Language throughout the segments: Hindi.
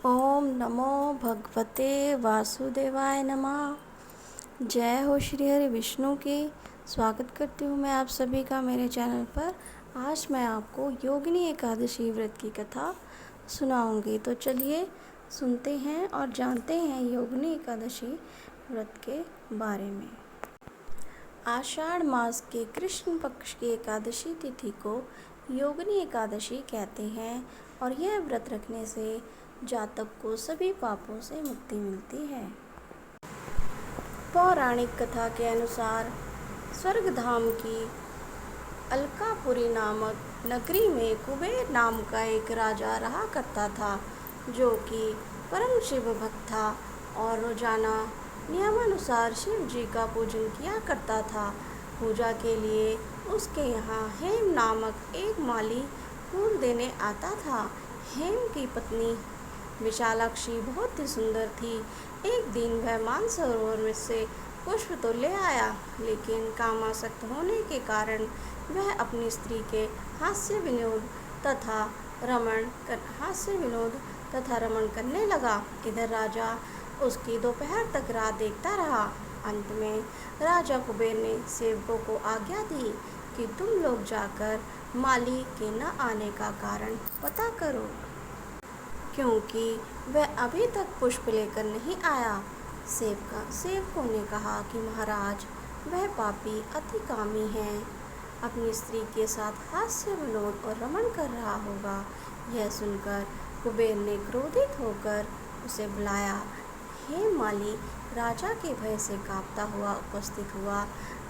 ओम नमो भगवते वासुदेवाय नमः। जय हो श्री हरि विष्णु की। स्वागत करती हूँ मैं आप सभी का मेरे चैनल पर। आज मैं आपको योगिनी एकादशी व्रत की कथा सुनाऊंगी। तो चलिए सुनते हैं और जानते हैं योगिनी एकादशी व्रत के बारे में। आषाढ़ मास के कृष्ण पक्ष की एकादशी तिथि को योगिनी एकादशी कहते हैं और यह व्रत रखने से जातक को सभी पापों से मुक्ति मिलती है। पौराणिक कथा के अनुसार स्वर्गधाम की अलकापुरी नामक नगरी में कुबेर नाम का एक राजा रहा करता था, जो कि परम शिव भक्त था और रोजाना नियमानुसार शिव जी का पूजन किया करता था। पूजा के लिए उसके यहाँ हेम नामक एक माली फूल देने आता था। हेम की पत्नी विशालाक्षी बहुत ही सुंदर थी। एक दिन वह मानसरोवर में से पुष्प तो ले आया, लेकिन कामासक्त होने के कारण वह अपनी स्त्री के हास्य विनोद तथा रमण करने लगा। इधर राजा उसकी दोपहर तक राह देखता रहा। अंत में राजा कुबेर ने सेवकों को आज्ञा दी कि तुम लोग जाकर माली के न आने का कारण पता करो, क्योंकि वह अभी तक पुष्प लेकर नहीं आया। सेवकों ने कहा कि महाराज, वह पापी अति कामी है, अपनी स्त्री के साथ हास्य विनोद और रमण कर रहा होगा। यह सुनकर कुबेर ने क्रोधित होकर उसे बुलाया। हे माली राजा के भय से कांपता हुआ उपस्थित हुआ।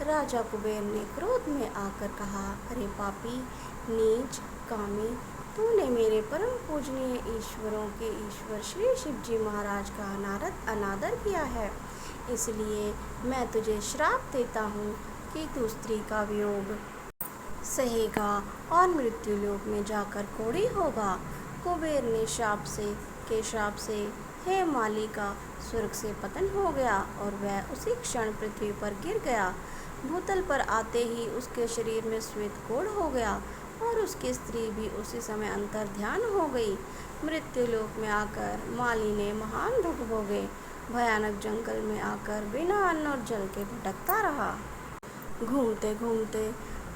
राजा कुबेर ने क्रोध में आकर कहा, अरे पापी, नीच, कामी, तूने मेरे परम पूजनीय ईश्वरों के ईश्वर श्री शिव जी महाराज का अनादर किया है, इसलिए मैं तुझे श्राप देता हूँ कि तू स्त्री का वियोग सहेगा और मृत्यु लोक में जाकर कोढ़ी होगा। कुबेर ने श्राप से हे माली का स्वर्ग से पतन हो गया और वह उसी क्षण पृथ्वी पर गिर गया। भूतल पर आते ही उसके शरीर में श्वेत कोढ़ हो गया और उसकी स्त्री भी उसी समय अंतर ध्यान हो गई। मृत्यु लोक में आकर माली ने महान दुख भोगे। भयानक जंगल में आकर बिना अन्न और जल के भटकता रहा। घूमते घूमते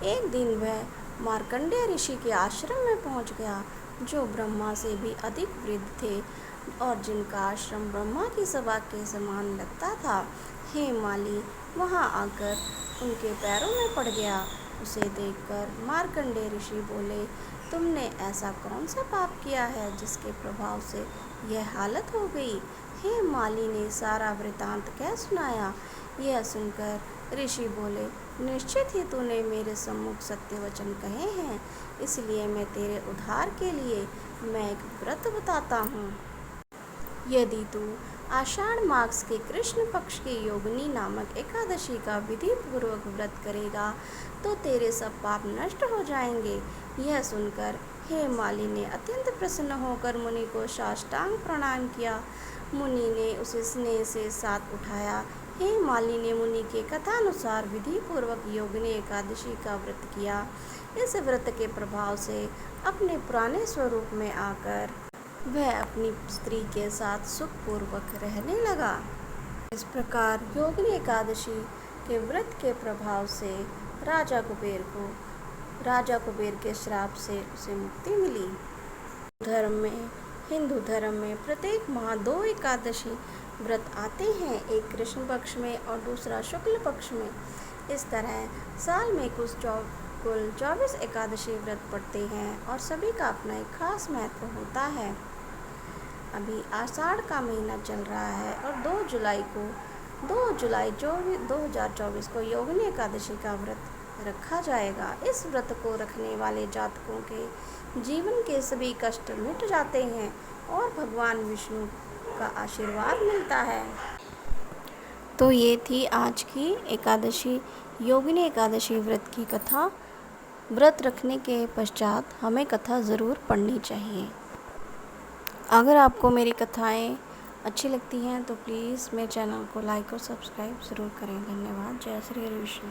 एक दिन वह मार्कंडेय ऋषि के आश्रम में पहुंच गया, जो ब्रह्मा से भी अधिक वृद्ध थे और जिनका आश्रम ब्रह्मा की सभा के समान लगता था। हे माली वहां आकर उनके पैरों में पड़ गया। उसे देखकर मार्कंडेय ऋषि बोले, तुमने ऐसा कौन सा पाप किया है जिसके प्रभाव से यह हालत हो गई। हे माली ने सारा वृतांत कह सुनाया। यह सुनकर ऋषि बोले, निश्चित ही तूने मेरे सम्मुख सत्य वचन कहे हैं, इसलिए मैं तेरे उद्धार के लिए मैं एक व्रत बताता हूँ। यदि तू आषाढ़ मास के कृष्ण पक्ष की योगिनी नामक एकादशी का विधि पूर्वक व्रत करेगा तो तेरे सब पाप नष्ट हो जाएंगे। यह सुनकर हे माली ने अत्यंत प्रसन्न होकर मुनि को साष्टांग प्रणाम किया। मुनि ने उसे स्नेह से साथ उठाया। हे माली ने मुनि के कथानुसार विधि पूर्वक योगिनी एकादशी का व्रत किया। इस व्रत के प्रभाव से अपने पुराने स्वरूप में आकर वह अपनी स्त्री के साथ सुखपूर्वक रहने लगा। इस प्रकार योगिनी एकादशी के व्रत के प्रभाव से राजा कुबेर के श्राप से उसे मुक्ति मिली। हिंदू धर्म में प्रत्येक माह 2 एकादशी व्रत आते हैं, एक कृष्ण पक्ष में और दूसरा शुक्ल पक्ष में। इस तरह साल में कुल 24 एकादशी व्रत पड़ते हैं और सभी का अपना एक खास महत्व होता है। अभी आषाढ़ का महीना चल रहा है और 2 जुलाई 2024 को योगिनी एकादशी का व्रत रखा जाएगा। इस व्रत को रखने वाले जातकों के जीवन के सभी कष्ट मिट जाते हैं और भगवान विष्णु का आशीर्वाद मिलता है। तो ये थी आज की एकादशी योगिनी एकादशी व्रत की कथा। व्रत रखने के पश्चात हमें कथा ज़रूर पढ़नी चाहिए। अगर आपको मेरी कथाएं अच्छी लगती हैं तो प्लीज़ मेरे चैनल को लाइक और सब्सक्राइब ज़रूर करें। धन्यवाद। जय श्री हरि विष्णु।